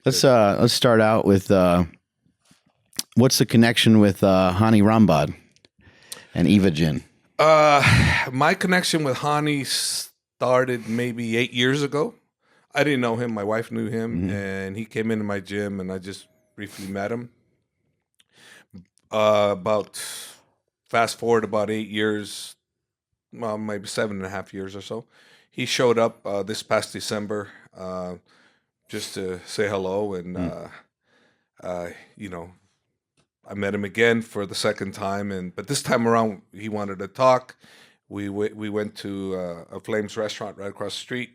Let's start out with what's the connection with Hani Rambod and Evagin? My connection with Hani started maybe 8 years ago. I didn't know him. My wife knew him, and he came into my gym, and I just briefly met him. Fast forward about 8 years, well, maybe 7.5 years or so. He showed up this past December just to say hello, and I met him again for the second time, but this time around he wanted to talk. We went to a Flames restaurant right across the street.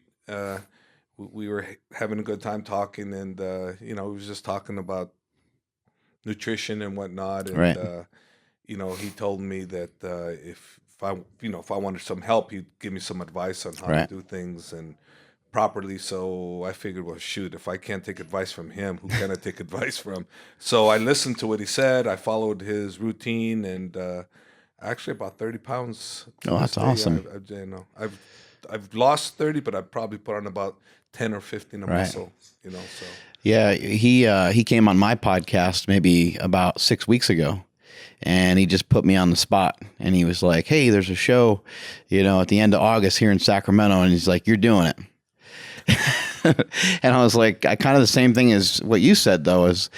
We were having a good time talking, and he was just talking about nutrition and whatnot, and Right. He told me that if I wanted some help, he'd give me some advice on how Right. to do things and properly. So I figured, well, shoot, if I can't take advice from him, who can I take advice from? So I listened to what he said. I followed his routine, and actually about 30 pounds. Oh, that's awesome. I've lost 30, but I've probably put on about 10 or 15 of Right. muscle. So Yeah, he came on my podcast maybe about 6 weeks ago, and he just put me on the spot, and he was like, "Hey, there's a show, at the end of August here in Sacramento," and he's like, "You're doing it." And I was like, I kind of the same thing as what you said, though, is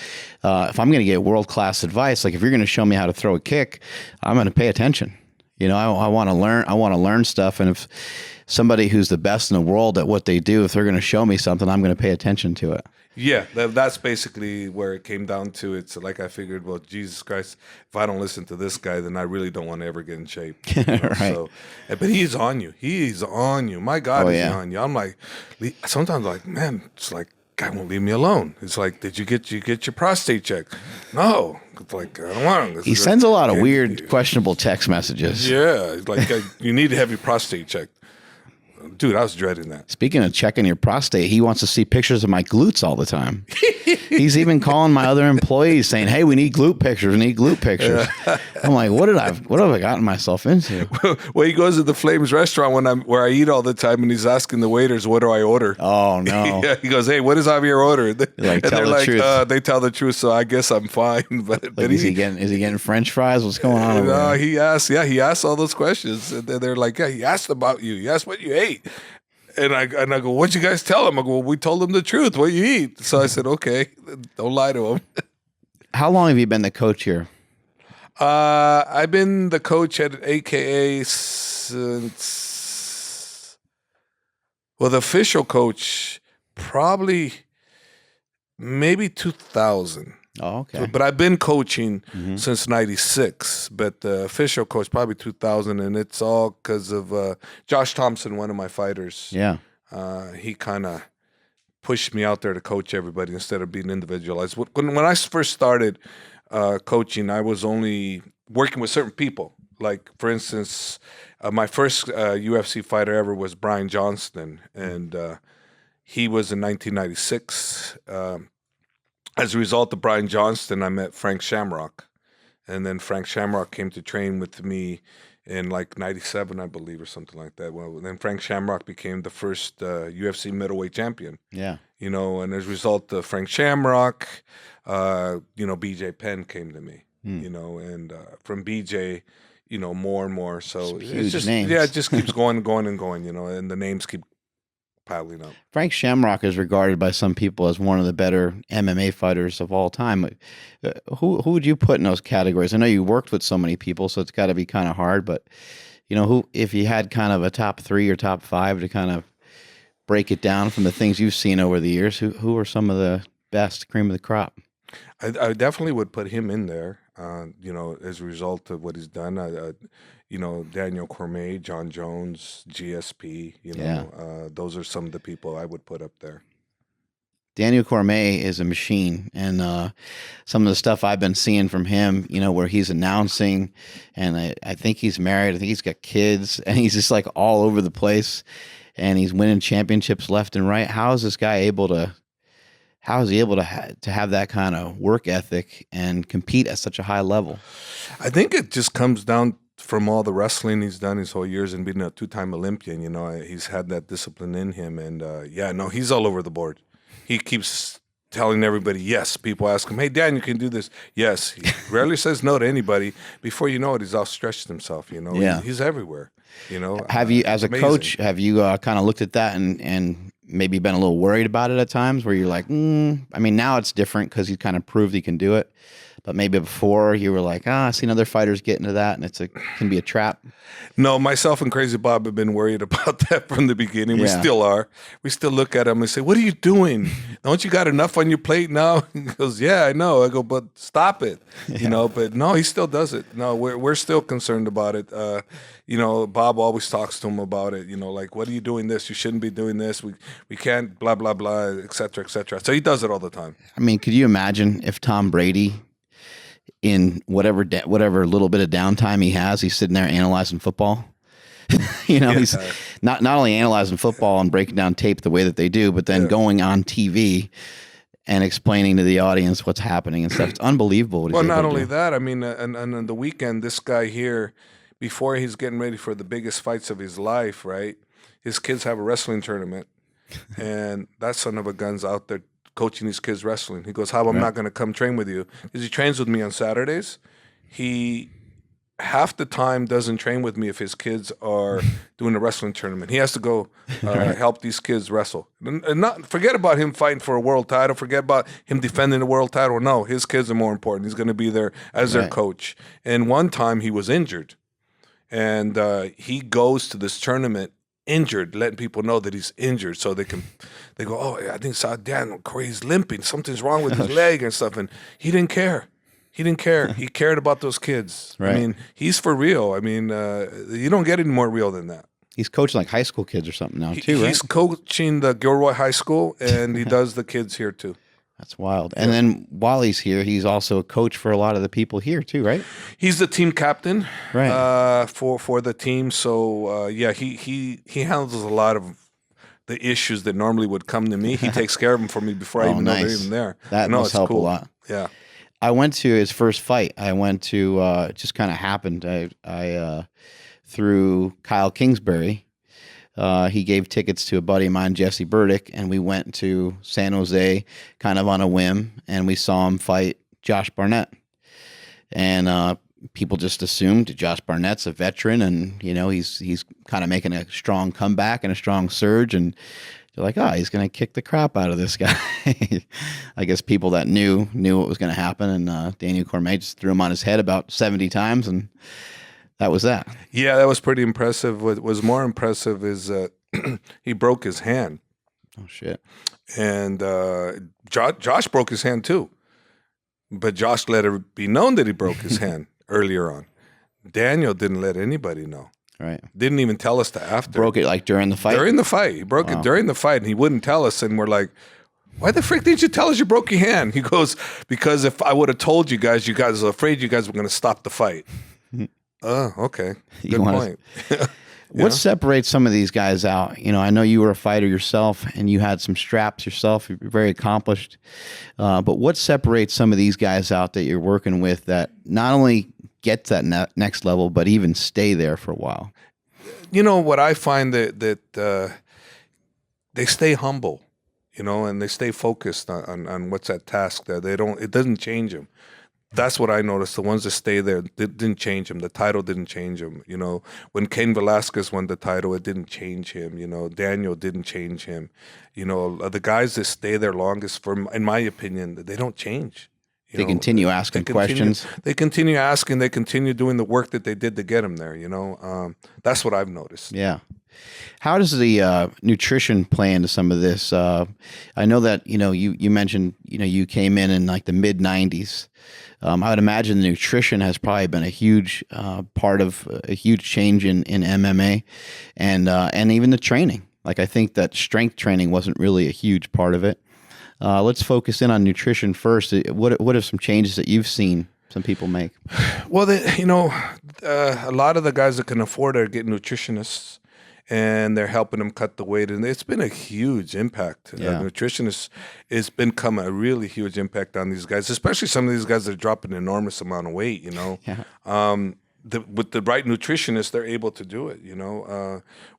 if I'm going to get world-class advice, like if you're going to show me how to throw a kick, I'm going to pay attention. I want to learn. I want to learn stuff. And if somebody who's the best in the world at what they do, if they're going to show me something, I'm going to pay attention to it. Yeah, that's basically where it came down to. It's like I figured, well, Jesus Christ, if I don't listen to this guy, then I really don't want to ever get in shape. Right. So, but he's on you. He's on you. My God, he's on you. I'm like, sometimes like, man, it's like, guy won't leave me alone. It's like, did you get your prostate checked? No. It's like, I don't want him. He sends a lot of weird, questionable text messages. Yeah, it's like you need to have your prostate checked. Dude, I was dreading that. Speaking of checking your prostate, he wants to see pictures of my glutes all the time. He's even calling my other employees saying, "Hey, we need glute pictures. We need glute pictures." I'm like, what have I gotten myself into? Well, he goes to the Flames restaurant where I eat all the time, and he's asking the waiters, "What do I order?" Oh no! Yeah, he goes, "Hey, what does Javier order?" Like, tell the truth. They tell the truth, so I guess I'm fine. But Like, is he getting French fries? What's going on over there? He asked all those questions, and they're like, "Yeah, he asked about you. He asked what you ate." And I go, "What'd you guys tell him?" I go, "Well, we told him the truth, what you eat." So I said, "Okay, don't lie to him." How long have you been the coach here? I've been the coach at AKA since, well, the official coach probably maybe 2000. Oh, okay. But I've been coaching since 96, but the official coach probably 2000, and it's all because of Josh Thompson, one of my fighters. Yeah. He kind of pushed me out there to coach everybody instead of being individualized. When I first started coaching, I was only working with certain people. Like, for instance, my first UFC fighter ever was Brian Johnston, and he was in 1996. As a result of Brian Johnston, I met Frank Shamrock. And then Frank Shamrock came to train with me in like 97, I believe, or something like that. Well, then Frank Shamrock became the first UFC middleweight champion. Yeah. And as a result of Frank Shamrock, BJ Penn came to me, and from BJ, more and more. So it's just, names. yeah, it just keeps going and going and going, and the names keep piling up. Frank Shamrock is regarded by some people as one of the better MMA fighters of all time. Who would you put in those categories? I know you worked with so many people, so it's got to be kind of hard. But who, if you had kind of a top 3 or top 5 to kind of break it down from the things you've seen over the years, who are some of the best, cream of the crop? I definitely would put him in there. As a result of what he's done. Daniel Cormier, John Jones, GSP, those are some of the people I would put up there. Daniel Cormier is a machine, and some of the stuff I've been seeing from him, where he's announcing, and I think he's married, I think he's got kids, and he's just like all over the place, and he's winning championships left and right. How is this guy able to have that kind of work ethic and compete at such a high level? I think it just comes down from all the wrestling he's done his whole years and being a 2-time Olympian. He's had that discipline in him, and he's all over the board. He keeps telling everybody yes. People ask him, "Hey, Dan, you can do this." Yes. He rarely says no to anybody. Before you know it, he's outstretched himself. You know, Yeah. he's everywhere. You know, Have you, as a amazing. coach, have you kind of looked at that and maybe been a little worried about it at times where you're like, I mean, now it's different because he kind of proved he can do it. But maybe before you were like, I've seen other fighters get into that and can be a trap. No, myself and Crazy Bob have been worried about that from the beginning. We still are. We still look at him and say, "What are you doing? Don't you got enough on your plate now?" He goes, "Yeah, I know." I go, "But stop it." You know, but no, he still does it. No, we're still concerned about it. You know, Bob always talks to him about it. You know, like, "What are you doing this? You shouldn't be doing this. We can't blah, blah, blah, et cetera, et cetera." So he does it all the time. I mean, could you imagine if Tom Brady, in whatever little bit of downtime he has, he's sitting there analyzing football? You know, he's not only analyzing football and breaking down tape the way that they do, but then going on TV and explaining to the audience what's happening and stuff. It's unbelievable. What he's Well, able not to only do. that, I mean, and on the weekend, this guy here, before he's getting ready for the biggest fights of his life, right? His kids have a wrestling tournament, and that son of a gun's out there coaching his kids wrestling. He goes, "How I'm not going to come train with you?" Because he trains with me on Saturdays. He half the time doesn't train with me if his kids are doing a wrestling tournament. He has to go help these kids wrestle. And not forget about him fighting for a world title. Forget about him defending the world title. No, his kids are more important. He's going to be there as their coach. And one time he was injured. And he goes to this tournament injured, letting people know that he's injured so they go, "Oh, I think saw Dan Corey's limping. Something's wrong with his leg and stuff." And he didn't care. He didn't care. He cared about those kids. Right. I mean, he's for real. I mean, you don't get any more real than that. He's coaching like high school kids or something now too, right? He's coaching the Gilroy High School, and he does the kids here too. That's wild. And then while he's here, he's also a coach for a lot of the people here too, right? He's the team captain, Right. For the team. So yeah, he handles a lot of the issues that normally would come to me. He takes care of them for me before I even know they're even there. That must help cool. a lot. Yeah. I went to his first fight. I went to it just kind of happened. I through Kyle Kingsbury. He gave tickets to a buddy of mine, Jesse Burdick, and we went to San Jose kind of on a whim, and we saw him fight Josh Barnett. And people just assumed Josh Barnett's a veteran, and you know he's kind of making a strong comeback and a strong surge, and they're like, "Oh, he's going to kick the crap out of this guy." I guess people that knew what was going to happen, and Daniel Cormier just threw him on his head about 70 times, and that was that. Yeah, that was pretty impressive. What was more impressive is he broke his hand. Oh, shit. And Josh broke his hand too. But Josh let it be known that he broke his hand earlier on. Daniel didn't let anybody know. Right. Didn't even tell us till after. Broke it like during the fight? During the fight. He broke it during the fight, and he wouldn't tell us. And we're like, "Why the frick didn't you tell us you broke your hand?" He goes, "Because if I would have told you guys were afraid you guys were going to stop the fight." Oh, okay. Good point. What separates some of these guys out? You know, I know you were a fighter yourself, and you had some straps yourself. You're very accomplished. But what separates some of these guys out that you're working with that not only get to that next level, but even stay there for a while? You know, what I find that they stay humble, you know, and they stay focused on what's at task there. It doesn't change them. That's what I noticed. The ones that stay there, it didn't change him. The title didn't change him. You know, when Cain Velasquez won the title, it didn't change him. You know, Daniel didn't change him. You know, the guys that stay there longest, in my opinion, they don't change. They continue asking questions. They continue asking. They continue doing the work that they did to get him there. You know, that's what I've noticed. Yeah. How does the nutrition play into some of this? I know that, you know, you mentioned, you know, you came in like the mid 90s. I would imagine the nutrition has probably been a huge part of a huge change in MMA and even the training. Like, I think that strength training wasn't really a huge part of it. Let's focus in on nutrition first. What are some changes that you've seen some people make? Well, you know, a lot of the guys that can afford it are getting nutritionists, and they're helping them cut the weight. And it's been a huge impact. Yeah. Nutritionists, it's become a really huge impact on these guys, especially some of these guys that are dropping an enormous amount of weight, you know. Yeah. with the right nutritionist, they're able to do it.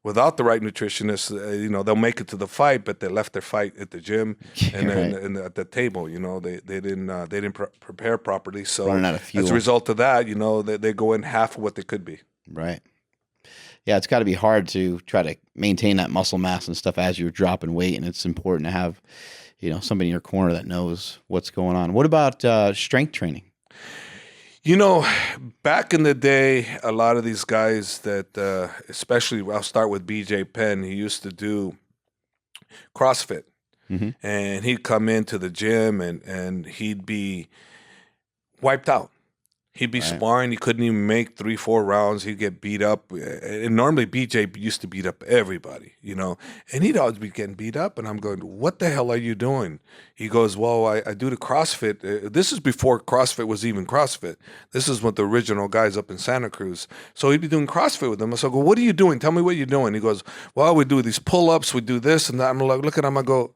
Without the right nutritionist, they'll make it to the fight, but they left their fight at the gym and Right. then at the table. They didn't prepare properly. So Running out of fuel. as a result of that, they go in half of what they could be. Right. Yeah, it's got to be hard to try to maintain that muscle mass and stuff as you're dropping weight, and it's important to have, somebody in your corner that knows what's going on. What about strength training? Back in the day, a lot of these guys that, especially I'll start with BJ Penn, he used to do CrossFit. Mm-hmm. And he'd come into the gym and he'd be wiped out. He'd be sparring. He couldn't even make 3-4 rounds. He'd get beat up. And normally BJ used to beat up everybody, and he'd always be getting beat up. And I'm going, what the hell are you doing? He goes, well, I do the CrossFit. This is before CrossFit was even CrossFit. This is with the original guys up in Santa Cruz. So he'd be doing CrossFit with them. So I go, what are you doing? Tell me what you're doing. He goes, well, we do these pull-ups. We do this and that. I'm like, look at him. I go,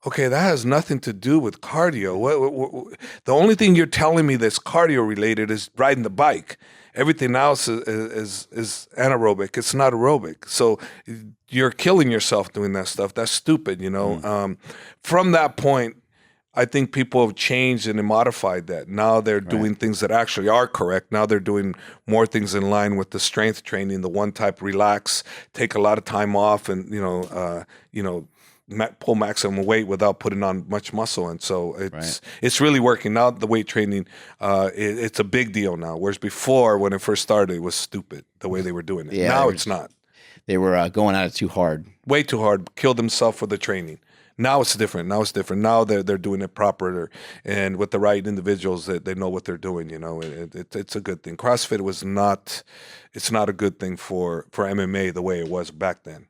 okay, that has nothing to do with cardio. The only thing you're telling me that's cardio related is riding the bike. Everything else is anaerobic. It's not aerobic. So you're killing yourself doing that stuff. That's stupid, From that point, I think people have changed and modified that. Now they're doing things that actually are correct. Now they're doing more things in line with the strength training, the one type relax, take a lot of time off, and pull maximum weight without putting on much muscle. And so it's really working. Now the weight training, it's a big deal now. Whereas before, when it first started, it was stupid the way they were doing it. Now it's not. They were going at it too hard. Way too hard. Killed themselves for the training. Now it's different. Now they're doing it proper and with the right individuals that they know what they're doing. It's a good thing. CrossFit was not. It's not a good thing for MMA the way it was back then.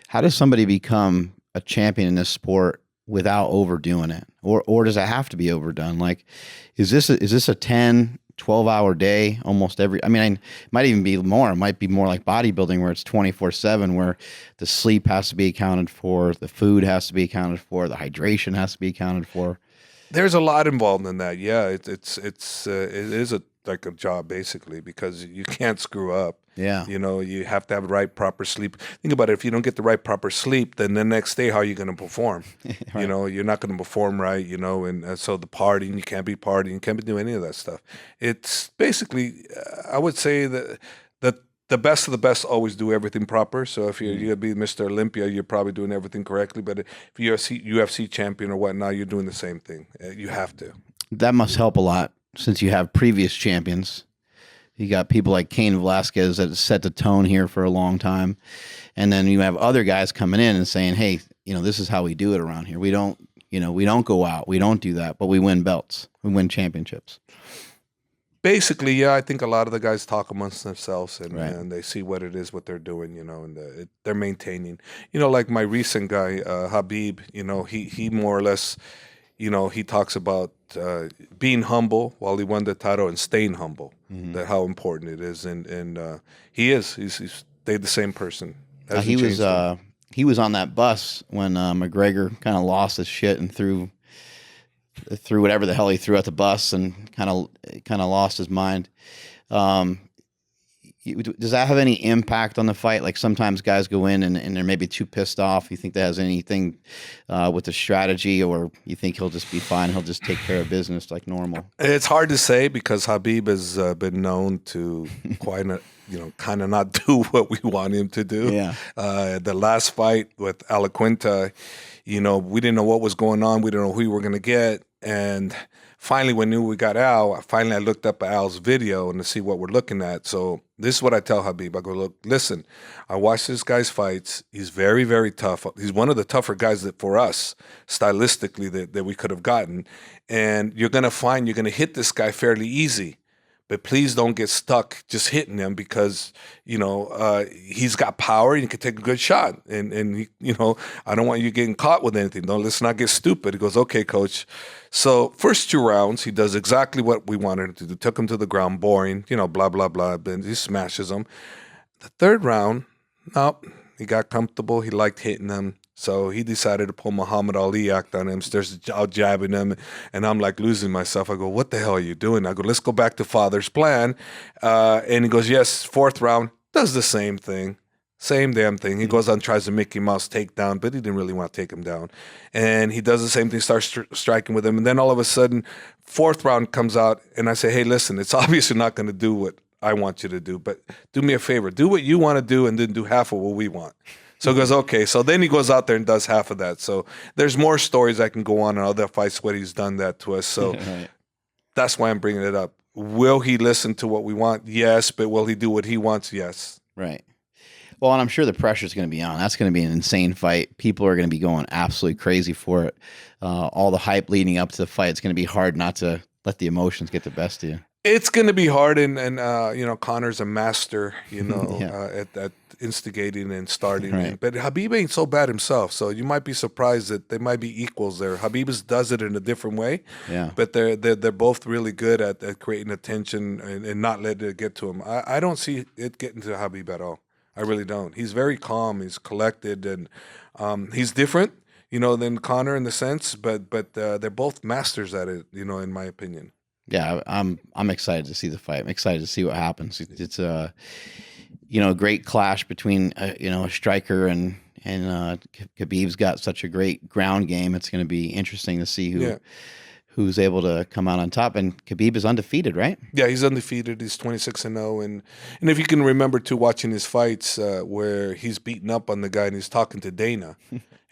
How does somebody become a champion in this sport without overdoing it? Or does it have to be overdone? Like, is this a 10, 12-hour day almost every, it might even be more. It might be more like bodybuilding where it's 24/7, where the sleep has to be accounted for, the food has to be accounted for, the hydration has to be accounted for. There's a lot involved in that. Yeah, it is like a job basically, because you can't screw up. Yeah. You have to have the right proper sleep. Think about it. If you don't get the right proper sleep, then the next day, how are you going to perform? Right. You're not going to perform right, and so the partying, you can't be partying, you can't be doing any of that stuff. It's basically, I would say that the best of the best always do everything proper. So if you're going to be Mr. Olympia, you're probably doing everything correctly. But if you're a UFC champion or whatnot, you're doing the same thing. You have to. That must help a lot since you have previous champions. You got people like Cain Velasquez that set the tone here for a long time. And then you have other guys coming in and saying, hey, this is how we do it around here. We don't go out. We don't do that, but we win belts. We win championships. Basically, yeah, I think a lot of the guys talk amongst themselves and they see what it is, what they're doing, and they're maintaining. Like my recent guy, Khabib, he more or less, he talks about being humble while he won the title and staying humble, that how important it is. And he's stayed the same person. He was on that bus when McGregor kind of lost his shit and threw whatever the hell he threw at the bus and kind of lost his mind. Does that have any impact on the fight? Like sometimes guys go in and they're maybe too pissed off. You think that has anything with the strategy, or you think he'll just be fine? He'll just take care of business like normal? It's hard to say because Khabib has been known to kind of not do what we want him to do. Yeah. The last fight with Alaquinta, we didn't know what was going on. We didn't know who we were going to get. And finally, when we got Al, I looked up Al's video and to see what we're looking at. So this is what I tell Khabib. I go, look, listen, I watched this guy's fights. He's very, very tough. He's one of the tougher guys that for us, stylistically, that we could have gotten. And you're going to hit this guy fairly easy. But please don't get stuck just hitting him because, he's got power and he can take a good shot. And I don't want you getting caught with anything. Let's not get stupid. He goes, okay, coach. So first 2 rounds, he does exactly what we wanted him to do. Took him to the ground, boring, blah, blah, blah. Then he smashes him. The 3rd round, no, he got comfortable. He liked hitting him. So he decided to pull Muhammad Ali act on him, starts out jabbing him, and I'm like losing myself. I go, what the hell are you doing? I go, let's go back to father's plan. And he goes, yes, fourth round, does the same thing. Same damn thing. He goes on, tries a Mickey Mouse takedown, but he didn't really want to take him down. And he does the same thing, starts striking with him. And then all of a sudden, fourth round comes out, and I say, hey, listen, it's obviously not going to do what I want you to do, but do me a favor. Do what you want to do and then do half of what we want. So he goes, okay. So then he goes out there and does half of that. So there's more stories I can go on in other fights where he's done that to us. So Right. that's why I'm bringing it up. Will he listen to what we want? Yes. But will he do what he wants? Yes. Right. Well, and I'm sure the pressure is going to be on. That's going to be an insane fight. People are going to be going absolutely crazy for it. All the hype leading up to the fight. It's going to be hard not to let the emotions get the best of you. It's going to be hard, and you know, Conor's a master, you know, Yeah. at instigating and starting. Right. But Khabib ain't so bad himself, so you might be surprised that they might be equals there. Khabib does it in a different way, Yeah. but they're both really good at creating attention and not letting it get to him. I don't see it getting to Khabib at all. I really don't. He's very calm. He's collected, and he's different, you know, than Conor in the sense. But they're both masters at it, you know, in my opinion. Yeah, I'm excited to see the fight. I'm excited to see what happens. It's a you know, a great clash between you know, a striker and Khabib's got such a great ground game. It's going to be interesting to see who's able to come out on top. And Khabib is undefeated, right? Yeah, he's undefeated. He's 26-0, and if you can remember too, watching his fights where he's beating up on the guy and he's talking to Dana.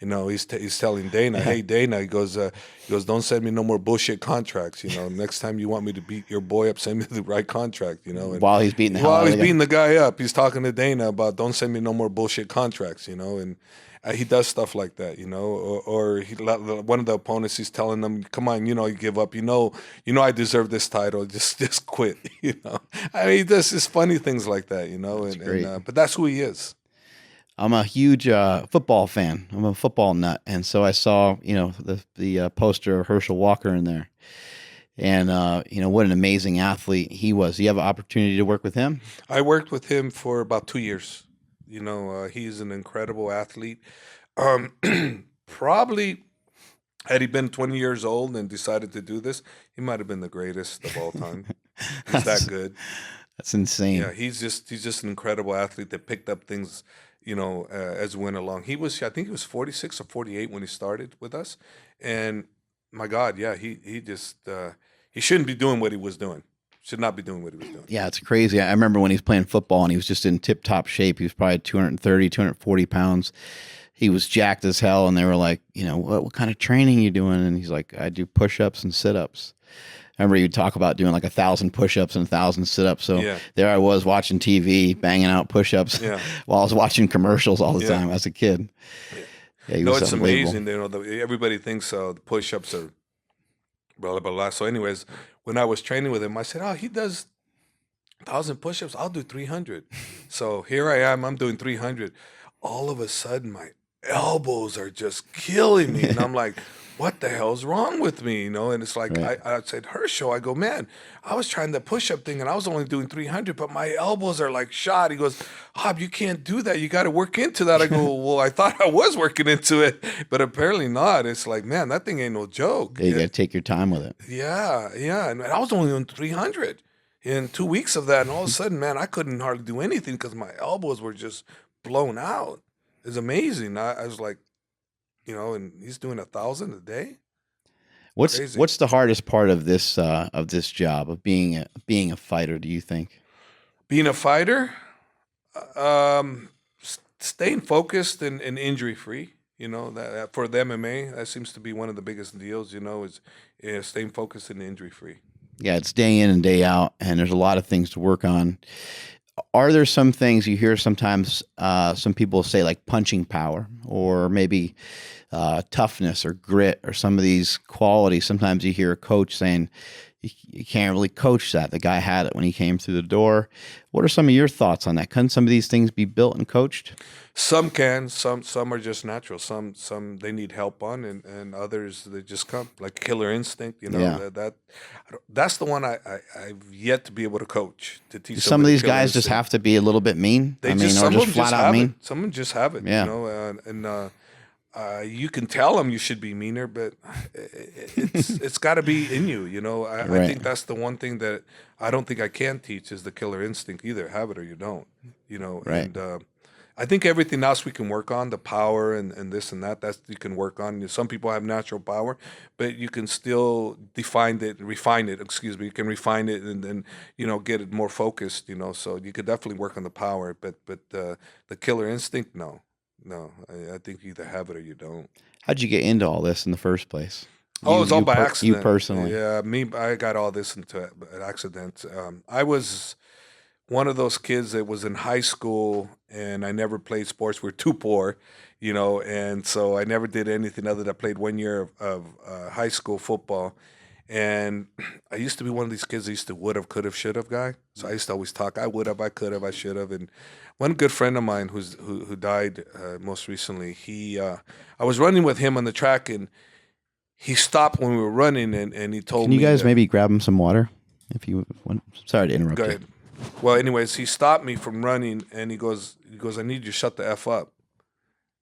You know, he's telling Dana, "Hey, Dana," he goes, "Don't send me no more bullshit contracts. You know, next time you want me to beat your boy up, send me the right contract. You know." And While he's beating the hell while out he's of the guy. beating the guy up, he's talking to Dana about, "Don't send me no more bullshit contracts." You know, and he does stuff like that. You know, or one of the opponents, he's telling them, "Come on, you know, you give up. You know, I deserve this title. Just quit." You know, I mean, he does just funny things like that. You know, but that's who he is. I'm a huge football fan. I'm a football nut, and so I saw, you know, the poster of Herschel Walker in there, and you know, what an amazing athlete he was. Do you have an opportunity to work with him? I worked with him for about 2 years. You know, he's an incredible athlete. Probably, had he been 20 years old and decided to do this, he might have been the greatest of all time. He's that good. That's insane. Yeah, he's just an incredible athlete that picked up things, you know, as we went along. I think he was 46 or 48 when he started with us, and my God, yeah, he just he shouldn't be doing what he was doing. Should not be doing what he was doing. Yeah, it's crazy. I remember when he was playing football and he was just in tip-top shape. He was probably 230, 240 pounds. He was jacked as hell, and they were like, you know, what kind of training are you doing? And he's like, I do push-ups and sit-ups. I remember you'd talk about doing like 1,000 push-ups and 1,000 sit-ups. So there I was watching TV, banging out push-ups while I was watching commercials all the time as a kid. Yeah, he no, was it's unbelievable. amazing. You know, everybody thinks the push-ups are blah, blah, blah, blah. So anyways, when I was training with him, I said, oh, he does 1,000 push-ups. I'll do 300. So here I am. I'm doing 300. All of a sudden, my elbows are just killing me. And I'm like, what the hell's wrong with me? You know, and it's like, I said, Herschel, I go, man, I was trying the push-up thing and I was only doing 300, but my elbows are like shot. He goes, Hob, you can't do that. You got to work into that. I go, well, I thought I was working into it, but apparently not. It's like, man, that thing ain't no joke. Yeah, you got to take your time with it. Yeah. And I was only doing 300 in 2 weeks of that. And all of a sudden, man, I couldn't hardly do anything because my elbows were just blown out. It's amazing. I was like, you know, and he's doing 1,000 a day. What's the hardest part of this job of being a fighter? Do you think? Being a fighter, staying focused and injury free. You know, that for the MMA, that seems to be one of the biggest deals. You know, is staying focused and injury free. Yeah, it's day in and day out, and there's a lot of things to work on. Are there some things you hear sometimes some people say, like punching power or maybe toughness or grit or some of these qualities? Sometimes you hear a coach saying you can't really coach that. The guy had it when he came through the door. What are some of your thoughts on that? Can some of these things be built and coached? Some can. Some are just natural. Some they need help on, and others they just come, like killer instinct. You know, that's the one I've yet to be able to coach, to teach. Some of these guys just have to be a little bit mean. Or just flat out mean. Some just have it. Yeah. You know, and you can tell them you should be meaner, but it's got to be in you. I Right. think that's the one thing that I don't think I can teach is the killer instinct. Either have it or you don't. Right. And I think everything else we can work on, the power and this and that's you can work on. Some people have natural power, but you can still refine it. Excuse me, you can refine it and get it more focused. So you could definitely work on the power, but the killer instinct, no. No, I think you either have it or you don't. How'd you get into all this in the first place? It's all by accident. You personally? Yeah, I got all this into an accident. I was one of those kids that was in high school, and I never played sports. We're too poor, and so I never did anything other than I played 1 year of high school football. And I used to be one of these kids that used to would have, could have, should have guy. So I used to always talk, I would have, I could have, I should have. And one good friend of mine who died most recently, I was running with him on the track, and he stopped when we were running, and he told me. Can you guys maybe grab him some water if you want? Sorry to interrupt. Go ahead. Well, anyways, he stopped me from running, and he goes, I need you to shut the F up.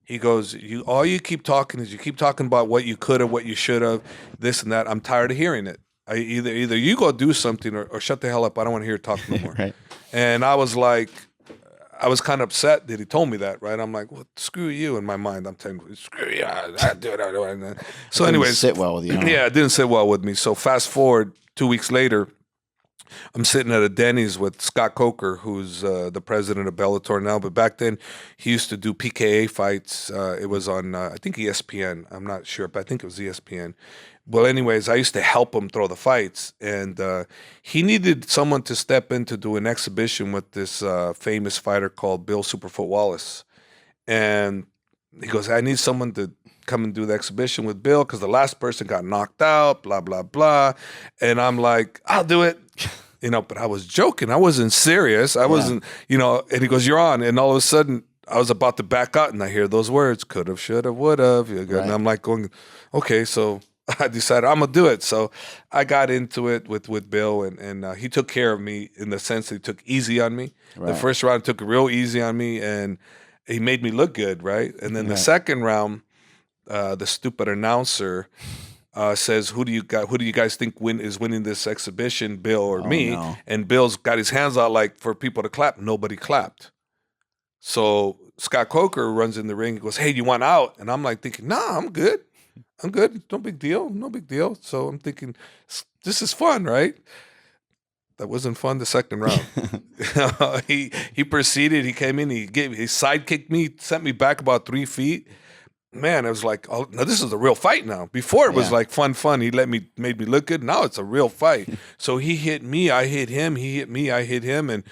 He goes, all you keep talking is you keep talking about what you could have, what you should have, this and that. I'm tired of hearing it. Either you go do something or shut the hell up. I don't want to hear you talk no more. Right. And I was like, I was kind of upset that he told me that, right? I'm like, well, screw you in my mind. I'm telling you, screw you. I do it. So anyways. Sit well with you. Yeah, it didn't sit well with me. So fast forward 2 weeks later, I'm sitting at a Denny's with Scott Coker, who's the president of Bellator now. But back then, he used to do PKA fights. It was on, I think, ESPN. I'm not sure, but I think it was ESPN. Well, anyways, I used to help him throw the fights. And he needed someone to step in to do an exhibition with this famous fighter called Bill Superfoot Wallace. And he goes, I need someone to come and do the exhibition with Bill because the last person got knocked out, blah, blah, blah. And I'm like, I'll do it. But I was joking. I wasn't serious. I wasn't, and he goes, you're on. And all of a sudden, I was about to back out, and I hear those words, could have, should have, would have. And I'm like going, okay, so I decided I'm going to do it. So I got into it with Bill, and he took care of me in the sense that he took easy on me. Right. The first round took real easy on me, and he made me look good, right? And then the second round, the stupid announcer says, who do you guys think is winning this exhibition, Bill or me? No. And Bill's got his hands out like for people to clap. Nobody clapped. So Scott Coker runs in the ring and goes, hey, you want out? And I'm like thinking, nah, I'm good. No big deal. So I'm thinking, this is fun, right? That wasn't fun the second round. He proceeded, he came in, he sidekicked me, sent me back about 3 feet. Man, it was like, oh, now this is a real fight now. Before it was like fun. He made me look good. Now it's a real fight. So he hit me, I hit him. He hit me, I hit him. And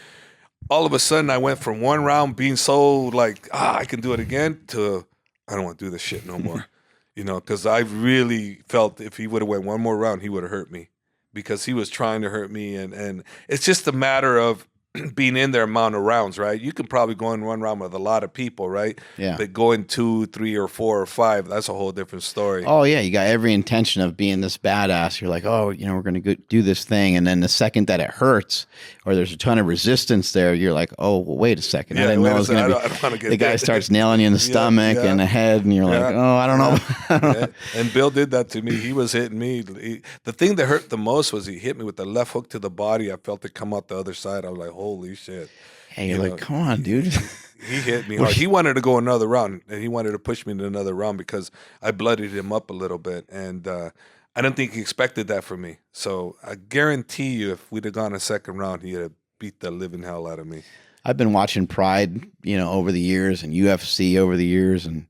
all of a sudden I went from one round being so like, I can do it again to I don't want to do this shit no more. Because I really felt if he would have went one more round, he would have hurt me because he was trying to hurt me. And it's just a matter of being in their amount of rounds, right? You can probably go in one round with a lot of people, right? Yeah. But going 2, 3, or 4 or 5, that's a whole different story. Oh yeah, you got every intention of being this badass. You're like, oh, we're going to do this thing, and then the second that it hurts or there's a ton of resistance there, you're like, oh, well, wait a second. I didn't know it was going to be. The guy starts nailing you in the stomach and the head, and you're like, oh, I don't know. And Bill did that to me. He was hitting me. The thing that hurt the most was he hit me with the left hook to the body. I felt it come out the other side. I was like, holy shit. Hey, you're like, come on, dude. He hit me hard. He wanted to go another round, and he wanted to push me to another round because I bloodied him up a little bit. And I don't think he expected that from me. So I guarantee you if we'd have gone a second round, he'd have beat the living hell out of me. I've been watching Pride, over the years and UFC over the years. And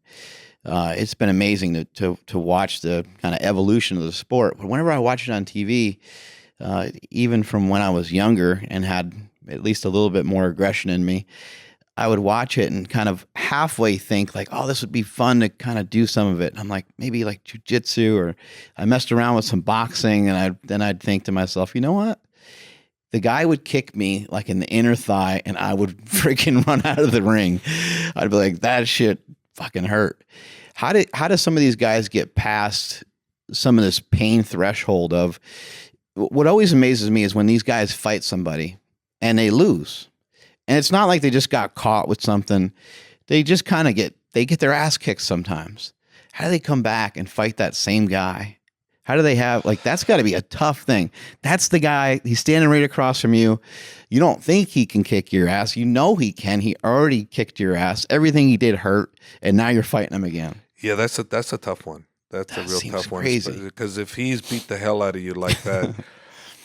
it's been amazing to watch the kind of evolution of the sport. But whenever I watch it on TV, even from when I was younger and had at least a little bit more aggression in me, I would watch it and kind of halfway think like, oh, this would be fun to kind of do some of it. And I'm like, maybe like jiu-jitsu, or I messed around with some boxing, and then I'd think to myself, you know what? The guy would kick me like in the inner thigh, and I would freaking run out of the ring. I'd be like, that shit fucking hurt. How do some of these guys get past some of this pain threshold of what always amazes me is when these guys fight somebody and they lose. And it's not like they just got caught with something. They just kind of get their ass kicked sometimes. how do they come back and fight that same guy? How do they have, like, that's got to be a tough thing. That's the guy, he's standing right across from you. You don't think he can kick your ass. You know he can. He already kicked your ass. Everything he did hurt, and now you're fighting him again. Yeah, that's a tough one. That's a real tough one. Crazy. Because if he's beat the hell out of you like that,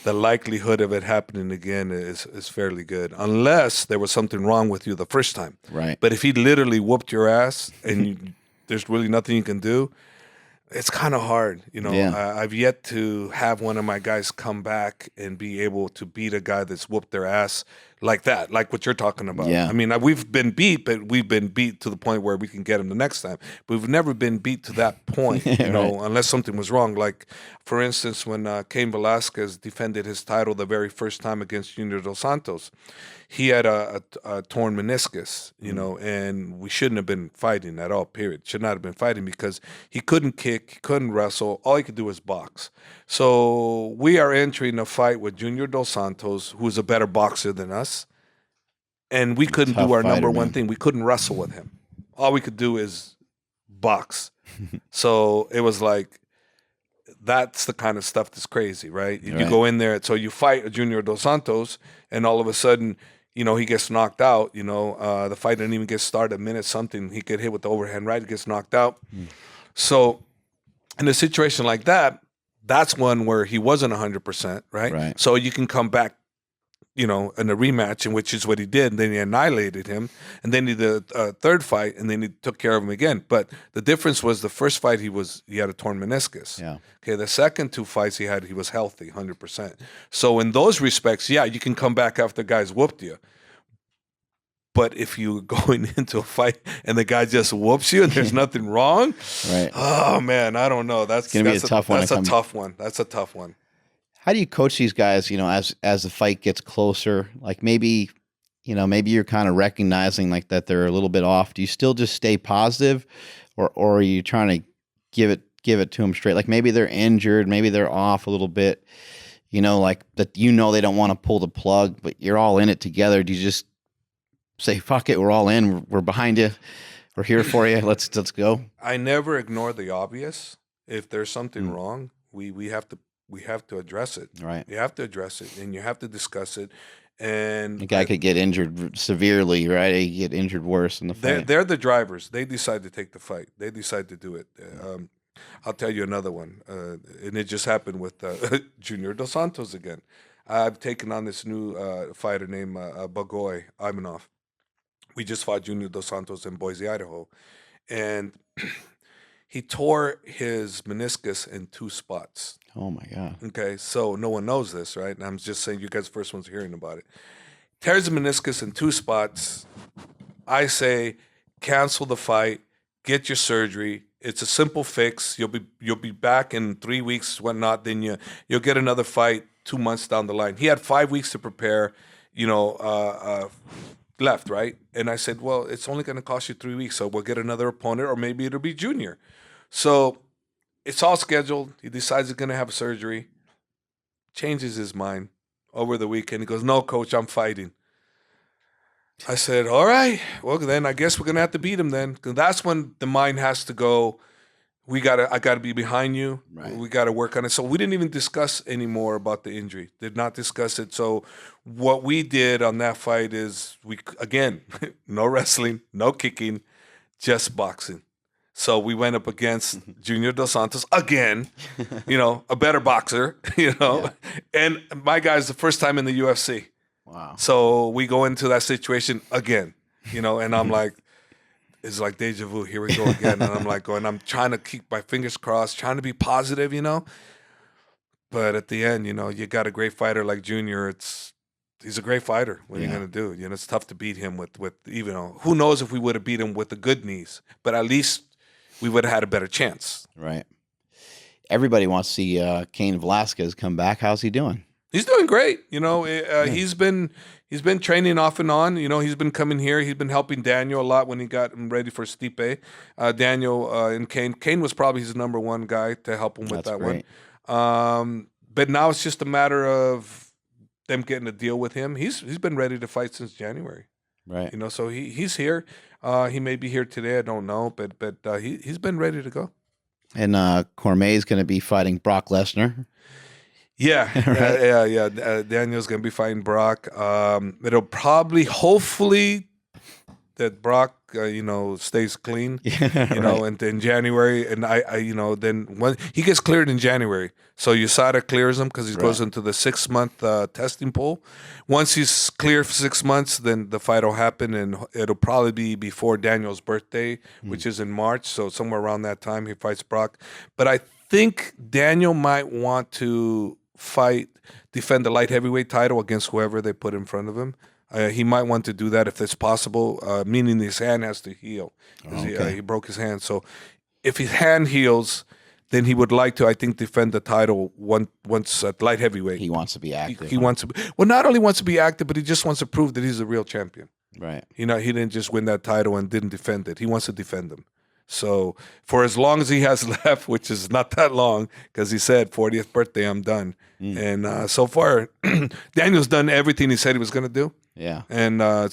the likelihood of it happening again is fairly good, unless there was something wrong with you the first time. Right. But if he literally whooped your ass and there's really nothing you can do, it's kind of hard. Yeah. I've yet to have one of my guys come back and be able to beat a guy that's whooped their ass like that, like what you're talking about. Yeah. I mean, we've been beat, but we've been beat to the point where we can get him the next time. But we've never been beat to that point, Right. unless something was wrong. Like, for instance, when Cain Velasquez defended his title the very first time against Junior Dos Santos, he had a torn meniscus, and we shouldn't have been fighting at all, period. Should not have been fighting because he couldn't kick, he couldn't wrestle. All he could do was box. So we are entering a fight with Junior Dos Santos, who's a better boxer than us. And we couldn't do our number one thing. We couldn't wrestle with him. All we could do is box. So it was like, that's the kind of stuff that's crazy, right? You go in there, so you fight a Junior Dos Santos, and all of a sudden, he gets knocked out. The fight didn't even get started, a minute something. He get hit with the overhand right, he gets knocked out. So in a situation like that, that's one where he wasn't 100%, right? So you can come back, in a rematch, in which is what he did, and then he annihilated him, and then he did a third fight, and then he took care of him again. But the difference was the first fight he had a torn meniscus. Yeah. Okay, the second two fights he was healthy, 100%. So in those respects, yeah, you can come back after guys whooped you. But if you're going into a fight and the guy just whoops you and there's nothing wrong, right? Oh man, I don't know. That's gonna be a tough one. That's a tough one. That's a tough one. How do you coach these guys, as the fight gets closer? Like maybe you're kind of recognizing like that they're a little bit off. Do you still just stay positive, or are you trying to give it to them straight? Like maybe they're injured, maybe they're off a little bit, like that, they don't want to pull the plug, but you're all in it together. Do you just say, fuck it, we're all in, we're behind you, we're here for you, let's go? I never ignore the obvious. If there's something wrong, we have to address it. Right. You have to address it, and you have to discuss it. And the guy could get injured severely, right? He get injured worse in the fight. They're the drivers. They decide to take the fight. They decide to do it. I'll tell you another one, and it just happened with Junior Dos Santos again. I've taken on this new fighter named Bagoy Ivanov. We just fought Junior Dos Santos in Boise, Idaho, and he tore his meniscus in 2 spots. Oh my God. Okay, so no one knows this, right? And I'm just saying you guys are the first ones hearing about it. Tears the meniscus in 2 spots. I say cancel the fight, get your surgery. It's a simple fix. You'll be back in 3 weeks, whatnot. Then you'll get another fight 2 months down the line. He had 5 weeks to prepare, left, right? And I said, well, it's only going to cost you 3 weeks, so we'll get another opponent, or maybe it'll be Junior. So it's all scheduled. He decides he's going to have surgery, changes his mind over the weekend. He goes, no, coach, I'm fighting. I said, all right, well, then I guess we're going to have to beat him then. 'Cause that's when the mind has to go, I got to be behind you. Right. We got to work on it. So we didn't even discuss anymore about the injury. Did not discuss it. So what we did on that fight is again, no wrestling, no kicking, just boxing. So we went up against Junior Dos Santos again, a better boxer, Yeah. and my guy's the first time in the UFC. Wow. So we go into that situation again, and I'm like, it's like deja vu. Here we go again. And I'm like I'm trying to keep my fingers crossed, trying to be positive, But at the end, you got a great fighter like Junior. He's a great fighter. What are you going to do? It's tough to beat him with even, who knows if we would have beat him with the good knees, but at least we would have had a better chance. Right. Everybody wants to see Cain Velasquez come back. How's he doing? He's doing great. He's been training off and on. He's been coming here. He's been helping Daniel a lot when he got him ready for Stipe. Daniel and Cain. Cain was probably his number one guy to help him with that great. one. But now it's just a matter of them getting a deal with him. He's been ready to fight since January. Right. So he's here. He may be here today. I don't know, but he's been ready to go. And Cormier is going to be fighting Brock Lesnar. Yeah, Right? Daniel's gonna be fighting Brock. It'll probably, hopefully, that Brock, stays clean. Yeah, You know, right. and in January, and then when he gets cleared in January, so USADA clears him because he goes Right. into the 6 month testing pool. Once he's cleared for 6 months, then the fight will happen, and it'll probably be before Daniel's birthday, Mm. which is in March. So somewhere around that time, he fights Brock. But I think Daniel might want to defend the light heavyweight title against whoever they put in front of him. He might want to do that if it's possible, meaning his hand has to heal. 'Cause Okay. he broke his hand. So if his hand heals, then he would like to, I think, defend the title once at light heavyweight. He wants to be He, active. he wants to well, not only wants to be active, but he just wants to prove that he's a real champion. Right. He didn't just win that title and didn't defend it. He wants to defend them. So for as long as he has left, which is not that long, because he said 40th birthday, I'm done. Mm. And so far, Daniel's done everything he said he was going to do. Yeah. And I'm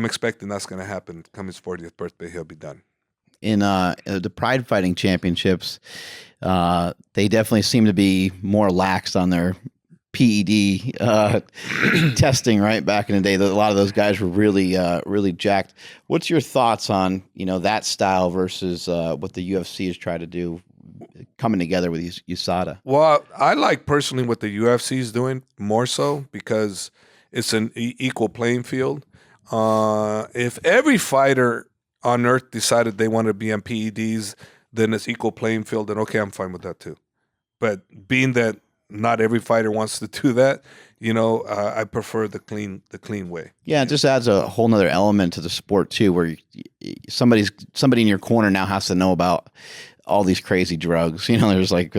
expecting that's going to happen. Come his 40th birthday, he'll be done. In the Pride Fighting Championships, they definitely seem to be more lax on their PED testing. Right back in the day, a lot of those guys were really jacked. What's your thoughts on that style versus what the UFC has tried to do, coming together with USADA? Well, I like personally what the UFC is doing more so because it's an equal playing field. If every fighter on earth decided they want to be on PEDs, then it's equal playing field. Then okay, I'm fine with that too. But being that not every fighter wants to do that, I prefer the clean way. Yeah, it just adds a whole nother element to the sport too, where somebody in your corner now has to know about all these crazy drugs. There's like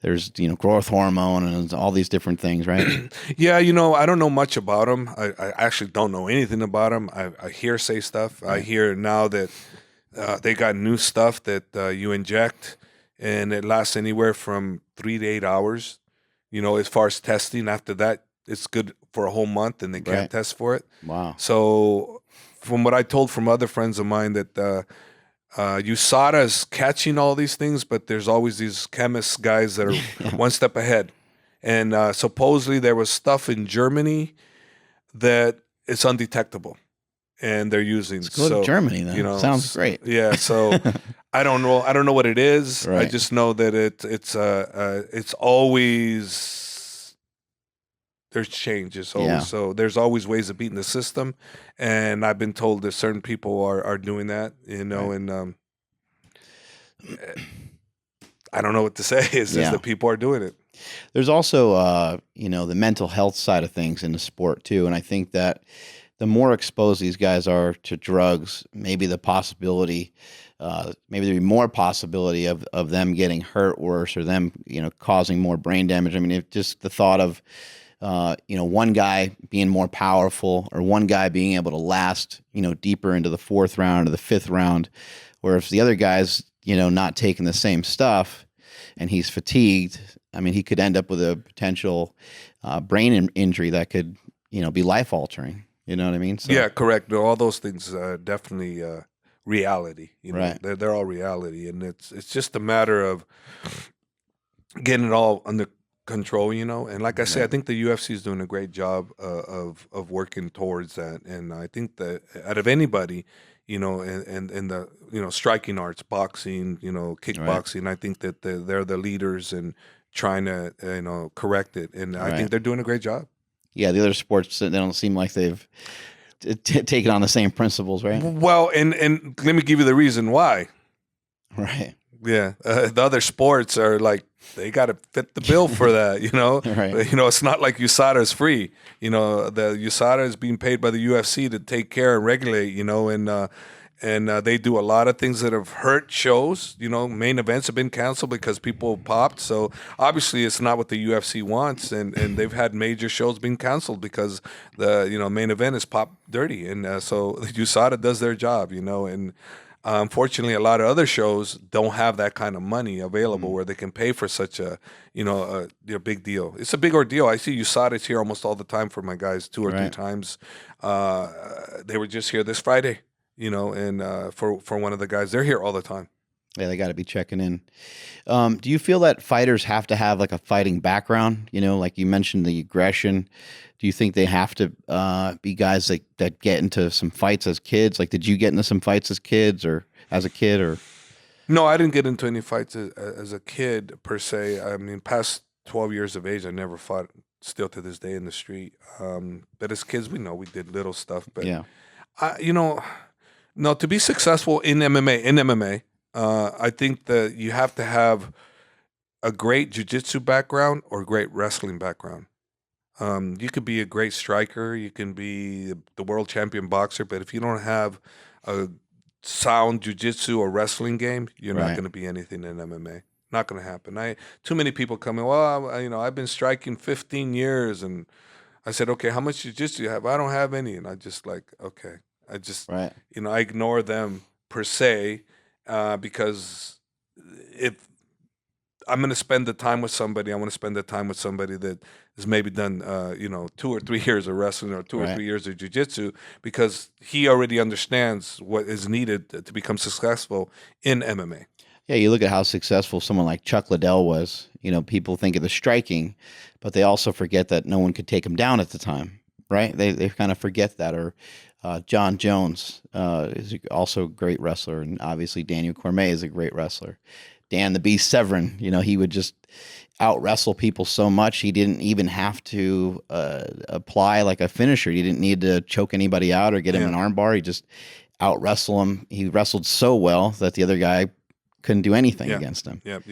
there's growth hormone and all these different things, right? Yeah, I don't know much about them. I actually don't know anything about them. I hearsay stuff. I hear now that they got new stuff that you inject, and it lasts anywhere from 3 to 8 hours. As far as testing, after that, it's good for a whole month, and they can't Right. test for it. Wow. So, from what I told from other friends of mine, that USADA is catching all these things, but there's always these chemists guys that are one step ahead. And supposedly there was stuff in Germany that it's undetectable, and they're using. Let's go to Germany then. Sounds great. Yeah. So I don't know. I don't know what it is. I Right. just know that it's always there's changes. Yeah. So there's always ways of beating the system, and I've been told that certain people are doing that. Right. And I don't know what to say. It's Yeah. just that people are doing it. There's also, the mental health side of things in the sport too, and I think that the more exposed these guys are to drugs, maybe the possibility, maybe there'd be more possibility of them getting hurt worse, or them, causing more brain damage. I mean, if just the thought of, one guy being more powerful, or one guy being able to last, deeper into the 4th round or the 5th round, or if the other guy's, not taking the same stuff and he's fatigued, I mean, he could end up with a potential brain injury that could, be life altering. You know what I mean? So, Yeah, correct. No, all those things are definitely reality. Right. They're all reality, and it's just a matter of getting it all under control. And like I say, I Right. think the UFC is doing a great job of working towards that. And I think that out of anybody, in the striking arts, boxing, kickboxing, I think that they're the leaders in trying to correct it, and I Right. think they're doing a great job. Yeah, the other sports, they don't seem like they've taken on the same principles, right? Well, and let me give you the reason why. Right. Yeah, the other sports are like they got to fit the bill for that, Right. It's not like USADA is free. The USADA is being paid by the UFC to take care and regulate. And they do a lot of things that have hurt shows. Main events have been canceled because people popped. So obviously, it's not what the UFC wants, and they've had major shows being canceled because the main event is popped dirty, and so the USADA does their job. And unfortunately, a lot of other shows don't have that kind of money available where they can pay for such a big deal. It's a big ordeal. I see USADA's here almost all the time for my guys, 2 or 3 Right. times. They were just here this Friday. And for one of the guys, they're here all the time. Yeah, they got to be checking in. Do you feel that fighters have to have like a fighting background? You know, like you mentioned the aggression. Do you think they have to be guys that get into some fights as kids? Like, did you get into some fights as kids or as a kid or? No, I didn't get into any fights as a kid per se. I mean, past 12 years of age, I never fought. Still to this day in the street. But as kids, we know we did little stuff. But Yeah, you know, no, to be successful in MMA, I think that you have to have a great jiu-jitsu background or great wrestling background. You could be a great striker, you can be the world champion boxer, but if you don't have a sound jiu-jitsu or wrestling game, you're not right. going to be anything in MMA. Not going to happen. Too many people come in. Well, I've been striking 15 years, and I said, okay, how much jiu-jitsu do you have? I don't have any, and I just like, okay, I just, Right. I ignore them per se, because if I'm going to spend the time with somebody, I want to spend the time with somebody that has maybe done, 2 or 3 years of wrestling or two or Right. 3 years of jiu-jitsu, because he already understands what is needed to become successful in MMA. Yeah, you look at how successful someone like Chuck Liddell was. You know, people think of the striking, but they also forget that no one could take him down at the time, right? They kind of forget that. Or John Jones is also a great wrestler, and obviously Daniel Cormier is a great wrestler. Dan the Beast Severin, you know, he would just out wrestle people so much he didn't even have to apply like a finisher. He didn't need to choke anybody out or get him an armbar. He just out wrestle him. He wrestled so well that the other guy couldn't do anything against him. Yep.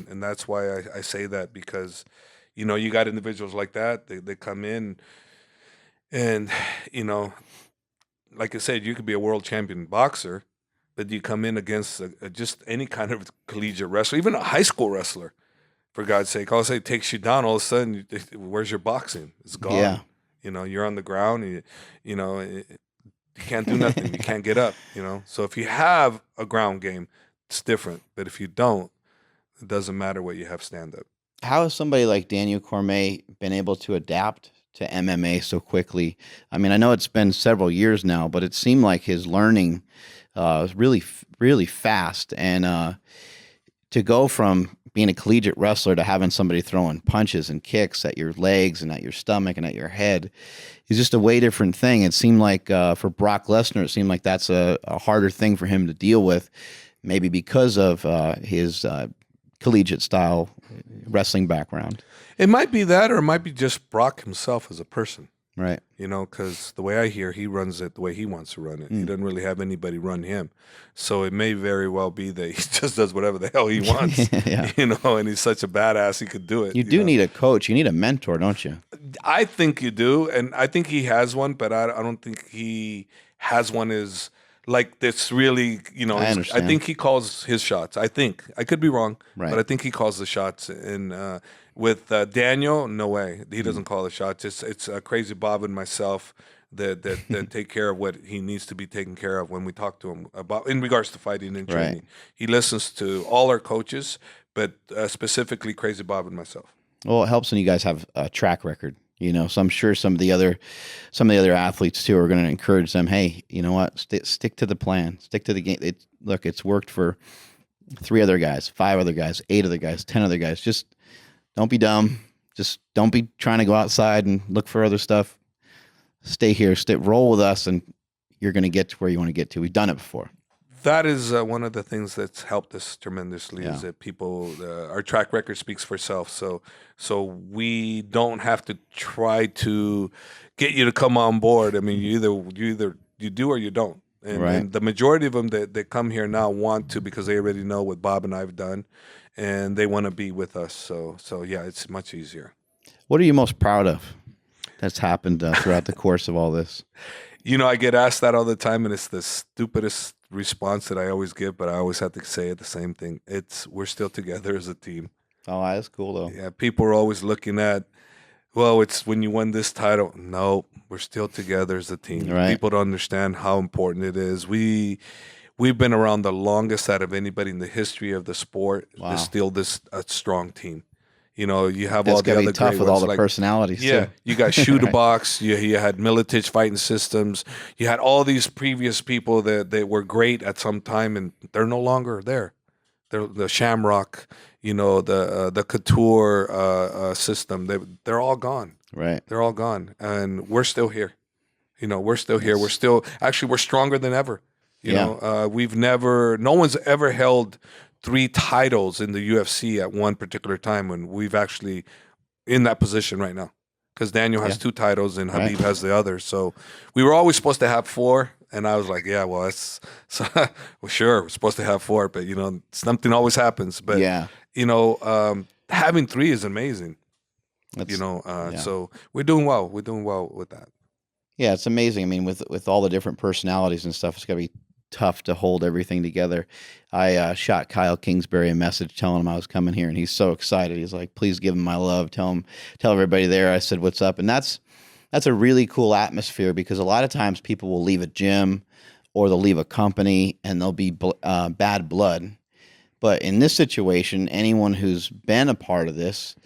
And that's why I say that, because, you got individuals like that. They come in and, like I said, you could be a world champion boxer, but you come in against just any kind of collegiate wrestler, even a high school wrestler, for God's sake. All of a sudden it takes you down. All of a sudden, where's your boxing? It's gone. Yeah. You're on the ground. You can't do nothing. You can't get up. So if you have a ground game, it's different. But if you don't, it doesn't matter what you have stand up. How has somebody like Daniel Cormier been able to adapt to MMA so quickly? I mean, I know it's been several years now, but it seemed like his learning was really, really fast. And to go from being a collegiate wrestler to having somebody throwing punches and kicks at your legs and at your stomach and at your head is just a way different thing. It seemed like for Brock Lesnar, it seemed like that's a harder thing for him to deal with, maybe because of his collegiate style wrestling background. It might be that, or it might be just Brock himself as a person. Right. Because the way I hear, he runs it the way he wants to run it. He doesn't really have anybody run him. So it may very well be that he just does whatever the hell he wants, Yeah. And he's such a badass, he could do it. You do need a coach. You need a mentor, don't you? I think you do, and I think he has one, but I don't think he has one is like this really, I understand. I think he calls his shots. I think. I could be wrong, Right. but I think he calls the shots. And with Daniel, no way. He doesn't call the shots. It's Crazy Bob and myself that take care of what he needs to be taken care of when we talk to him about in regards to fighting and training. Right. He listens to all our coaches, but specifically Crazy Bob and myself. Well, it helps when you guys have a track record, so I'm sure some of the other athletes too are going to encourage them. Hey, you know what? Stick to the plan. Stick to the game. Look, it's worked for 3 other guys, 5 other guys, 8 other guys, 10 other guys. Just don't be dumb. Just don't be trying to go outside and look for other stuff. Stay here. Roll with us, and you're going to get to where you want to get to. We've done it before. That is one of the things that's helped us tremendously, is that people, our track record speaks for itself. So we don't have to try to get you to come on board. I mean, you either do or you don't. And the majority of them that come here now want to, because they already know what Bob and I've done, and they want to be with us. So yeah, it's much easier. What are you most proud of that's happened throughout the course of all this? I get asked that all the time, and it's the stupidest response that I always give, but I always have to say it the same thing. We're still together as a team. Oh, that's cool though. Yeah, people are always looking at, well, it's when you won this title. No, we're still together as a team. Right. People don't understand how important it is. We've been around the longest out of anybody in the history of the sport. Wow. There's still a strong team. You have That's all the gotta other be tough great with ones, all the personalities. Yeah, too. you got Shooter Box. You had Militich Fighting Systems. You had all these previous people that were great at some time, and they're no longer there. the Shamrock, the Couture system. They're all gone. Right. They're all gone, and we're still here. We're still here. We're still we're stronger than ever. No one's ever held 3 titles in the UFC at one particular time when we've actually in that position right now. Because Daniel has 2 titles and Khabib has the other. So we were always supposed to have 4. And I was like, yeah, well, that's well, sure, we're supposed to have 4, but something always happens. But having 3 is amazing. So we're doing well. We're doing well with that. Yeah, it's amazing. I mean, with all the different personalities and stuff, it's got to be tough to hold everything together. I shot Kyle Kingsbury a message telling him I was coming here, and he's so excited. He's like, please give him my love. Tell everybody there I said what's up. And that's a really cool atmosphere, because a lot of times people will leave a gym or they'll leave a company and there'll be bad blood. But in this situation, anyone who's been a part of this,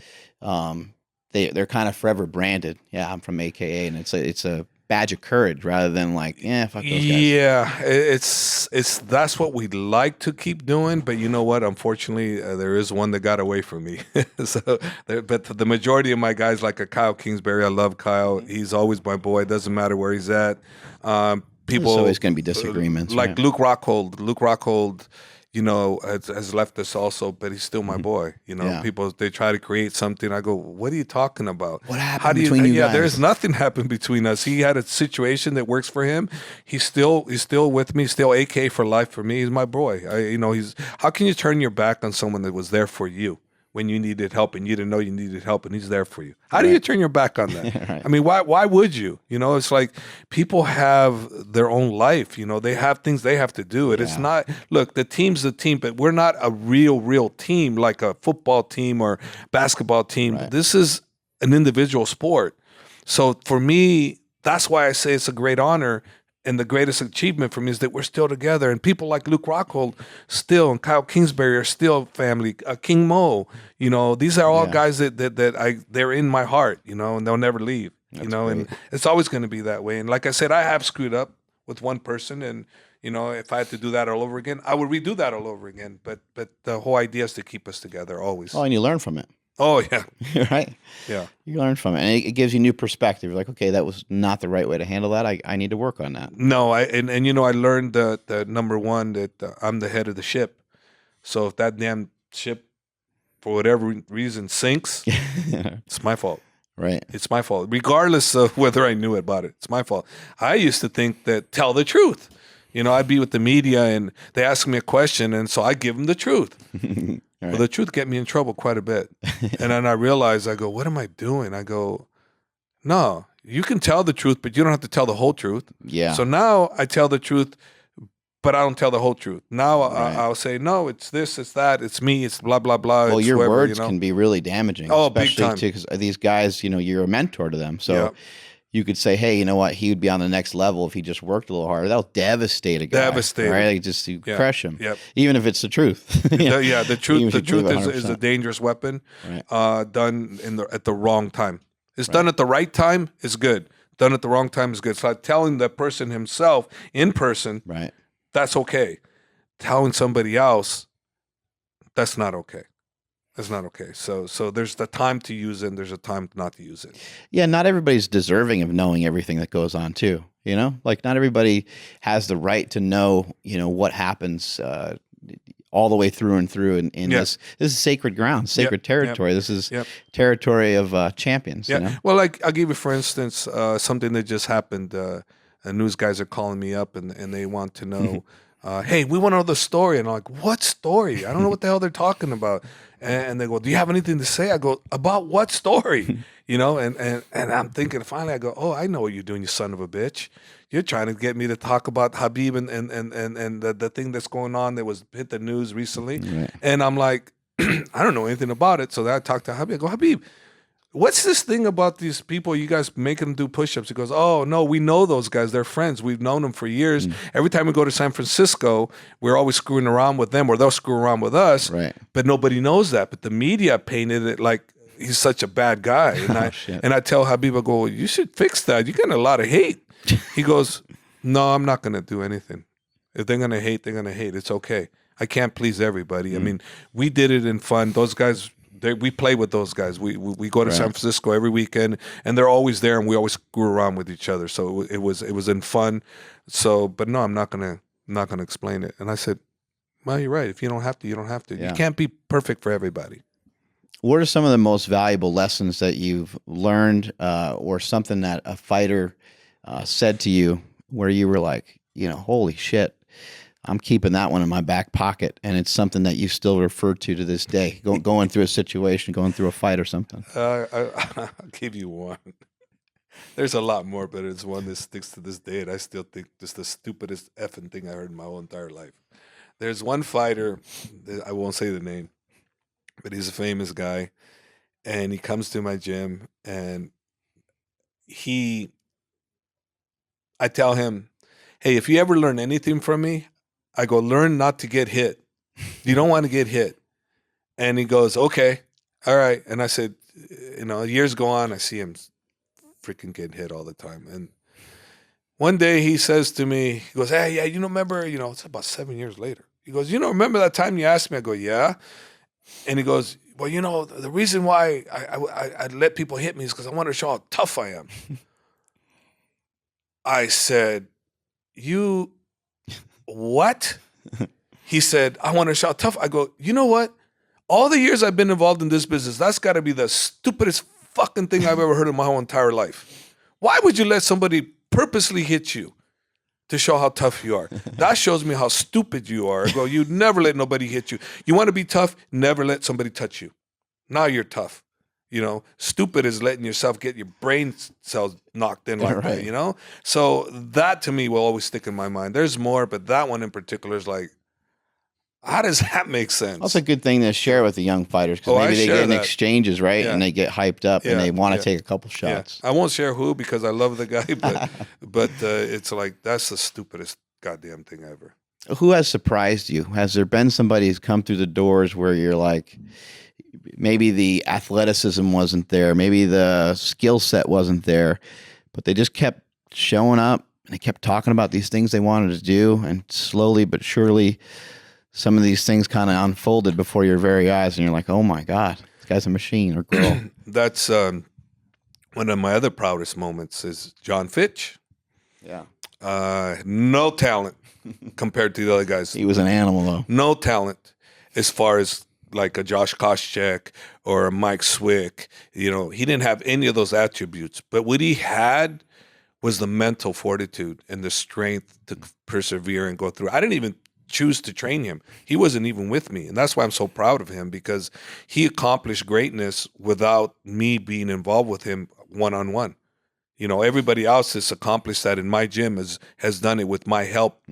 they're kind of forever branded. Yeah, I'm from AKA, and it's a badge of courage rather than like, fuck those guys. Yeah, it's that's what we'd like to keep doing, but you know what? Unfortunately, there is one that got away from me. But the majority of my guys, like a Kyle Kingsbury, I love Kyle. He's always my boy. It doesn't matter where he's at. There's always going to be disagreements. Like Luke Rockhold. Luke Rockhold, has left us also, but he's still my boy. People, they try to create something. I go, what are you talking about? What happened between you guys? There's nothing happened between us. He had a situation that works for him. He's still with me. Still AK for life for me. He's my boy. How can you turn your back on someone that was there for you when you needed help and you didn't know you needed help, and he's there for you? How do you turn your back on that? Right. I mean, why would you? It's like people have their own life. They have things they have to do. It's not, look, the team's the team, but we're not a real team like a football team or basketball team. Right. This is an individual sport. So for me, that's why I say it's a great honor. And the greatest achievement for me is that we're still together. And people like Luke Rockhold still, and Kyle Kingsbury are still family. King Mo, these are all guys they're in my heart, and they'll never leave, That's great. And it's always going to be that way. And like I said, I have screwed up with one person, and if I had to do that all over again, I would redo that all over again. But the whole idea is to keep us together always. Oh, and you learn from it. Oh, yeah. Right? Yeah. You learn from it. And it gives you new perspective. You're like, okay, that was not the right way to handle that. I need to work on that. No, I learned the number one, that I'm the head of the ship. So if that damn ship, for whatever reason, sinks, it's my fault. Right. It's my fault. Regardless of whether I knew about it, it's my fault. I used to think that tell the truth. I'd be with the media and they ask me a question, and so I give them the truth. Right. Well, the truth get me in trouble quite a bit. And then I realize, I go, what am I doing? I go, no, you can tell the truth, but you don't have to tell the whole truth. Yeah. So now I tell the truth, but I don't tell the whole truth. Now I'll say, no, it's this, it's that, it's me, it's blah, blah, blah. Well, your words can be really damaging. Oh, big time. Because these guys, you're a mentor to them. So you could say, hey, you know what? He would be on the next level if he just worked a little harder. That'll devastate a guy. Devastate. Right? Like just crush him. Yep. Even if it's the truth. The truth is a dangerous weapon, done at the wrong time. It's done at the right time is good. Done at the wrong time is good. It's like telling the person himself in person, right? That's okay. Telling somebody else, that's not okay. That's not okay. So there's the time to use it and there's a time not to use it. Yeah, not everybody's deserving of knowing everything that goes on too. Like not everybody has the right to know, what happens all the way through and through. And this is sacred ground, sacred territory. This is territory of champions. Yeah. Well, like I'll give you, for instance, something that just happened. News guys are calling me up and they want to know, hey, we want to know the story. And I'm like, what story? I don't know what the hell they're talking about. And they go, do you have anything to say? I go, about what story? And I'm thinking, finally, I go, oh, I know what you're doing, you son of a bitch. You're trying to get me to talk about Khabib and the thing that's going on that was hit the news recently. Right. And I'm like, I don't know anything about it. So then I talked to Khabib. I go, Khabib, what's this thing about these people, you guys making them do push-ups? He goes, oh, no, we know those guys. They're friends. We've known them for years. Every time we go to San Francisco, we're always screwing around with them or they'll screw around with us. Right. But nobody knows that. But the media painted it like he's such a bad guy. And I tell Khabib, I go, you should fix that. You're getting a lot of hate. He goes, no, I'm not going to do anything. If they're going to hate, they're going to hate. It's okay. I can't please everybody. I mean, we did it in fun. Those guys, we play with those guys. We go to San Francisco every weekend, and they're always there, and we always screw around with each other. So it was in fun. So, but no, I'm not gonna explain it. And I said, well, you're right. If you don't have to, you don't have to. Yeah. You can't be perfect for everybody. What are some of the most valuable lessons that you've learned, or something that a fighter said to you where you were like, holy shit, I'm keeping that one in my back pocket, and it's something that you still refer to this day, going through a situation, going through a fight or something? I'll give you one. There's a lot more, but it's one that sticks to this day, and I still think this the stupidest effing thing I heard in my whole entire life. There's one fighter, I won't say the name, but he's a famous guy, and he comes to my gym, and I tell him, hey, if you ever learn anything from me, I go, learn not to get hit. You don't want to get hit. And he goes, okay, all right. And I said, years go on, I see him freaking getting hit all the time. And one day he says to me, he goes, hey, yeah, remember, it's about 7 years later. He goes, remember that time you asked me? I go, yeah. And he goes, well, the reason why I let people hit me is because I want to show how tough I am. I said, you what? He said, I want to show how tough. I go, you know what? All the years I've been involved in this business, that's got to be the stupidest fucking thing I've ever heard in my whole entire life. Why would you let somebody purposely hit you to show how tough you are? That shows me how stupid you are. I go, you never let nobody hit you. You want to be tough? Never let somebody touch you. Now you're tough. Stupid is letting yourself get your brain cells knocked in like that, So that to me will always stick in my mind. There's more, but that one in particular is like, how does that make sense? That's a good thing to share with the young fighters, because maybe they get in exchanges, right? Yeah. And they get hyped up and they want to take a couple shots. Yeah. I won't share who, because I love the guy, but it's like, that's the stupidest goddamn thing ever. Who has surprised you? Has there been somebody who's come through the doors where you're like, maybe the athleticism wasn't there, maybe the skill set wasn't there, but they just kept showing up and they kept talking about these things they wanted to do, and slowly but surely some of these things kind of unfolded before your very eyes, and you're like, oh my God, this guy's a machine or girl. That's one of my other proudest moments is John Fitch. Yeah. No talent compared to the other guys. He was an animal, though. No talent as far as like a Josh Koscheck or a Mike Swick. He didn't have any of those attributes. But what he had was the mental fortitude and the strength to persevere and go through. I didn't even choose to train him. He wasn't even with me. And that's why I'm so proud of him, because he accomplished greatness without me being involved with him one-on-one. Everybody else has accomplished that in my gym has done it with my help.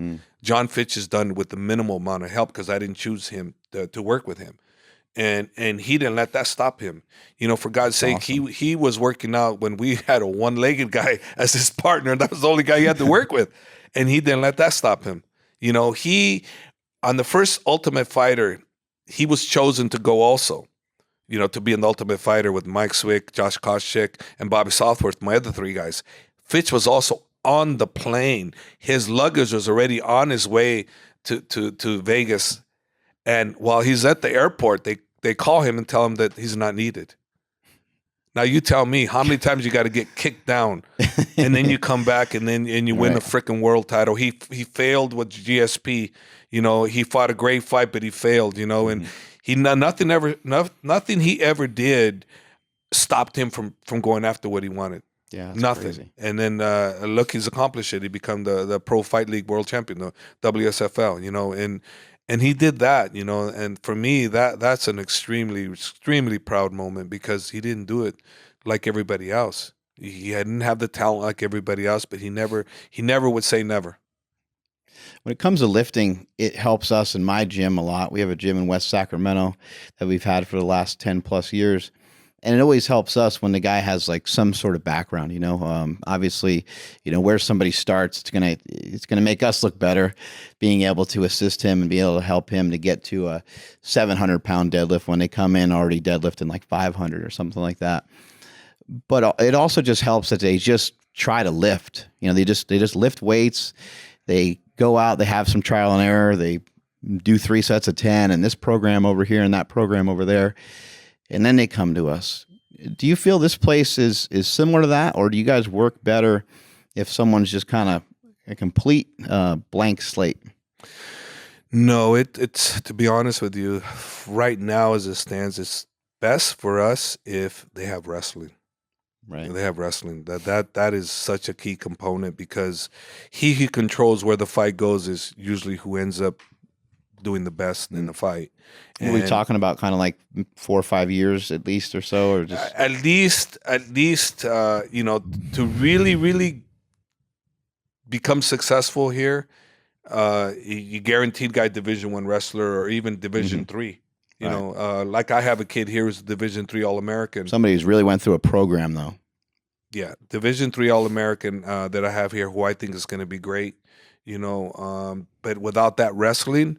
John Fitch has done it with the minimal amount of help, because I didn't choose him to work with him. And he didn't let that stop him. For God's sake, awesome. He was working out when we had a one-legged guy as his partner. That was the only guy he had to work with. And he didn't let that stop him. He, on the first Ultimate Fighter, he was chosen to go also, to be an Ultimate Fighter with Mike Swick, Josh Koscheck, and Bobby Southworth, my other three guys. Fitch was also on the plane. His luggage was already on his way to Vegas. And while he's at the airport, they call him and tell him that he's not needed. Now you tell me how many times you got to get kicked down, and then you come back and you win a freaking world title. He failed with GSP. He fought a great fight, but he failed. And nothing he ever did stopped him from going after what he wanted. Yeah, nothing. Crazy. And then look, he's accomplished it. He become the Pro Fight League world champion, the WSFL. And he did that, and for me, that's an extremely, extremely proud moment, because he didn't do it like everybody else. He didn't have the talent like everybody else, but he never would say never. When it comes to lifting, it helps us in my gym a lot. We have a gym in West Sacramento that we've had for the last 10 plus years. And it always helps us when the guy has like some sort of background, obviously, where somebody starts, it's gonna make us look better, being able to assist him and be able to help him to get to a 700-pound deadlift when they come in already deadlifting like 500 or something like that. But it also just helps that they just try to lift. They just lift weights. They go out, they have some trial and error. They do 3 sets of 10 and this program over here and that program over there. And then they come to us. Do you feel this place is similar to that, or do you guys work better if someone's just kind of a complete blank slate? No, it's to be honest with you, right now as it stands, it's best for us if they have wrestling. Right. They have wrestling. That is such a key component, because he who controls where the fight goes is usually who ends up doing the best in the fight. Are we talking about kind of like 4 or 5 years at least or so, or just at least to really become successful here, you guaranteed guy Division I wrestler or even Division III. You know, like I have a kid here who's a Division III All-American. Somebody who's really went through a program, though. Yeah, Division III All-American that I have here, who I think is going to be great. You know, but without that wrestling,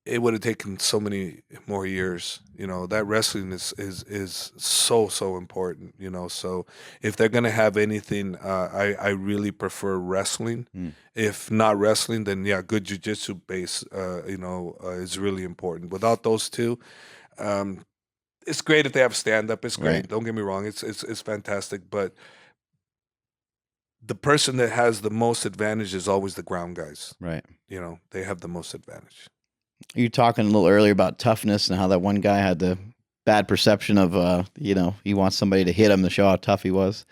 it would have taken so many more years. You know, that wrestling is so important. You know, so if they're going to have anything, I really prefer wrestling. If not wrestling, then yeah, good jiu-jitsu base, is really important. Without those two, it's great if they have stand-up. It's great. Right. Don't get me wrong. It's fantastic. But the person that has the most advantage is always the ground guys. Right. You know, they have the most advantage. You were talking a little earlier about toughness and how that one guy had the bad perception of, he wants somebody to hit him to show how tough he was.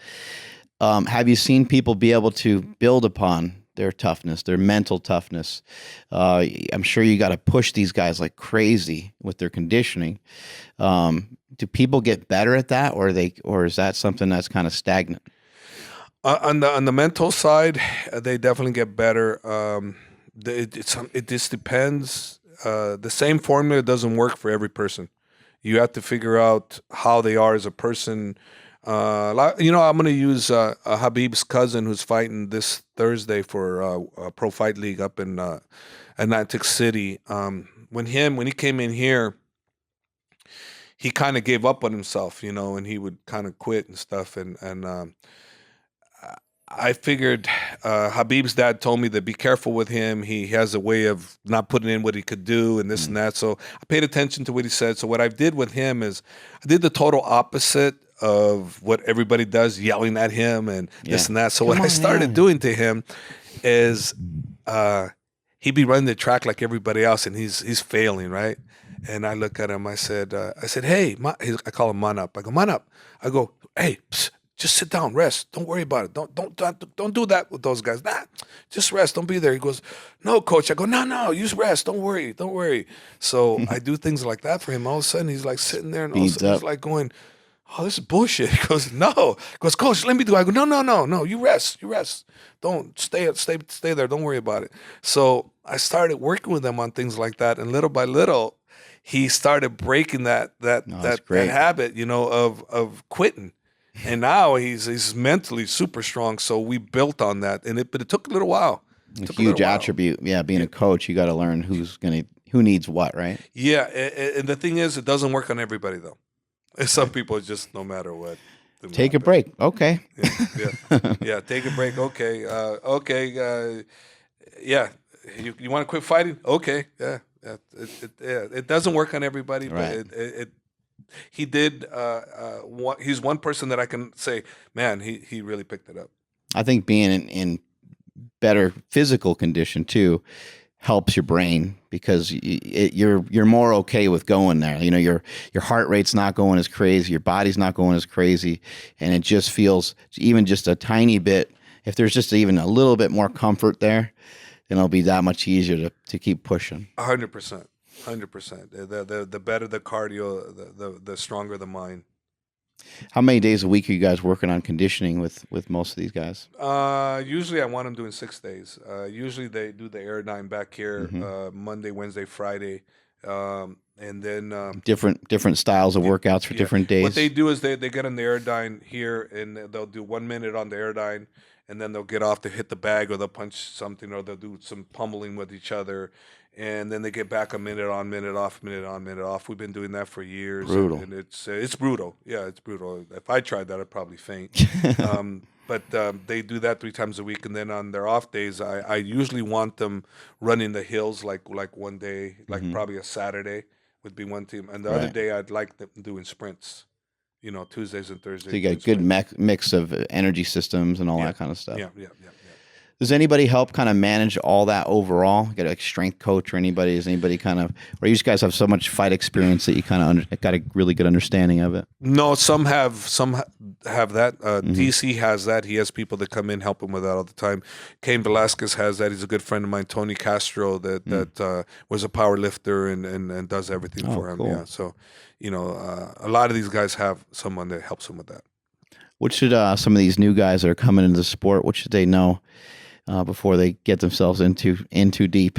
Have you seen people be able to build upon their toughness, their mental toughness? I'm sure you got to push these guys like crazy with their conditioning. Do people get better at that, or is that something that's kind of stagnant? On the mental side, they definitely get better. It just depends. The same formula doesn't work for every person. You have to figure out how they are as a person. I'm going to use Khabib's cousin, who's fighting this Thursday for a Pro Fight League up in Atlantic City. When he came in here, he kind of gave up on himself, and he would kind of quit and stuff. And I figured Khabib's dad told me to be careful with him. He has a way of not putting in what he could do and this and that. So I paid attention to what he said. So what I did with him is I did the total opposite of what everybody does, yelling at him and this and that. So what I started doing to him is he'd be running the track like everybody else, and he's failing, right? And I look at him. I said, hey, I call him man up. I go, man up. I go, hey, psst. Just sit down, rest. Don't worry about it. Don't do that with those guys. Nah, just rest. Don't be there. He goes, no, coach. I go, no, you rest. Don't worry. So I do things like that for him. All of a sudden, he's like sitting there, and all of a sudden he's like going, oh, this is bullshit. He goes, no. He goes, coach, let me do it. I go, no. You rest. Don't stay there. Don't worry about it. So I started working with him on things like that, and little by little, he started breaking that habit, of quitting. And now he's mentally super strong. So we built on that, but it took a little while. A huge attribute. Yeah, being a coach, you got to learn who needs what, right? Yeah, and the thing is, it doesn't work on everybody though. Some people it's just no matter what. Take a break. Okay. Yeah. Take a break. Okay. Yeah. You want to quit fighting? Okay. Yeah. It doesn't work on everybody, right. But he did. He's one person that I can say, man, he really picked it up. I think being in better physical condition too helps your brain, because you're more okay with going there. Your heart rate's not going as crazy, your body's not going as crazy, and it just feels even just a tiny bit. If there's just even a little bit more comfort there, then it'll be that much easier to keep pushing. 100%. 100%. The better the cardio, the stronger the mind. How many days a week are you guys working on conditioning with most of these guys? Usually I want them doing 6 days. Usually they do the Airdyne back here Monday, Wednesday, Friday, and then different styles of workouts for different days. What they do is they get on the Airdyne here, and they'll do 1 minute on the Airdyne, and then they'll get off to hit the bag, or they'll punch something, or they'll do some pummeling with each other. and then they get back a minute on, minute off, minute on, minute off. We've been doing that for years. Brutal. And it's brutal. Yeah, it's brutal. If I tried that, I'd probably faint. But they do that 3 times a week, and then on their off days, I usually want them running the hills like one day, like probably a Saturday would be one team, and the other day I'd like them doing sprints. You know, Tuesdays and Thursdays. So you got a good mix of energy systems and all that kind of stuff. Yeah. Does anybody help kind of manage all that overall? You got a strength coach or anybody? Is anybody kind of, or you guys have so much fight experience that you kind of got a really good understanding of it? No, some have that. DC has that. He has people that come in, help him with that all the time. Cain Velasquez has that. He's a good friend of mine. Tony Castro that was a power lifter and does everything for him. Cool. Yeah. So, you know, a lot of these guys have someone that helps them with that. What should some of these new guys that are coming into the sport, what should they know before they get themselves into deep?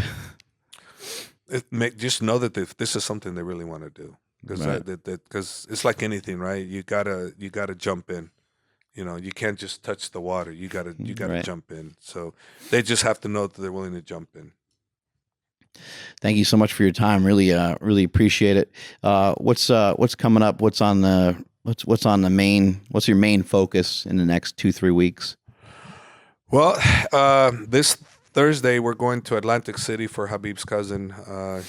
Just know that this is something they really want to do, because it's like anything, right? You gotta jump in. You know, you can't just touch the water. You gotta jump in. So they just have to know that they're willing to jump in. Thank you so much for your time. Really appreciate it. What's coming up? What's your main focus in the next 2-3 weeks? Well, this Thursday we're going to Atlantic City for Khabib's cousin.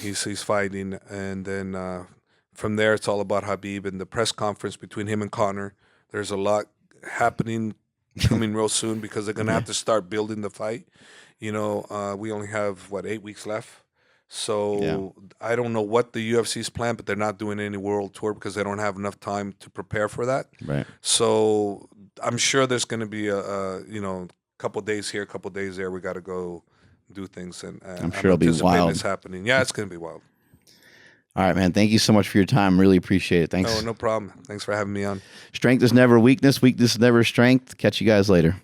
He's fighting, and then from there it's all about Khabib and the press conference between him and Conor. There's a lot happening coming real soon because they're gonna have to start building the fight. You know, we only have 8 weeks left. So I don't know what the UFC's plan, but they're not doing any world tour because they don't have enough time to prepare for that. Right. So I'm sure there's going to be a couple days here, a couple days there. We got to go do things, and I'm sure it'll be wild. It's happening. Yeah, it's going to be wild. All right, man. Thank you so much for your time. Really appreciate it. Thanks. Oh, no problem. Thanks for having me on. Strength is never weakness. Weakness is never strength. Catch you guys later.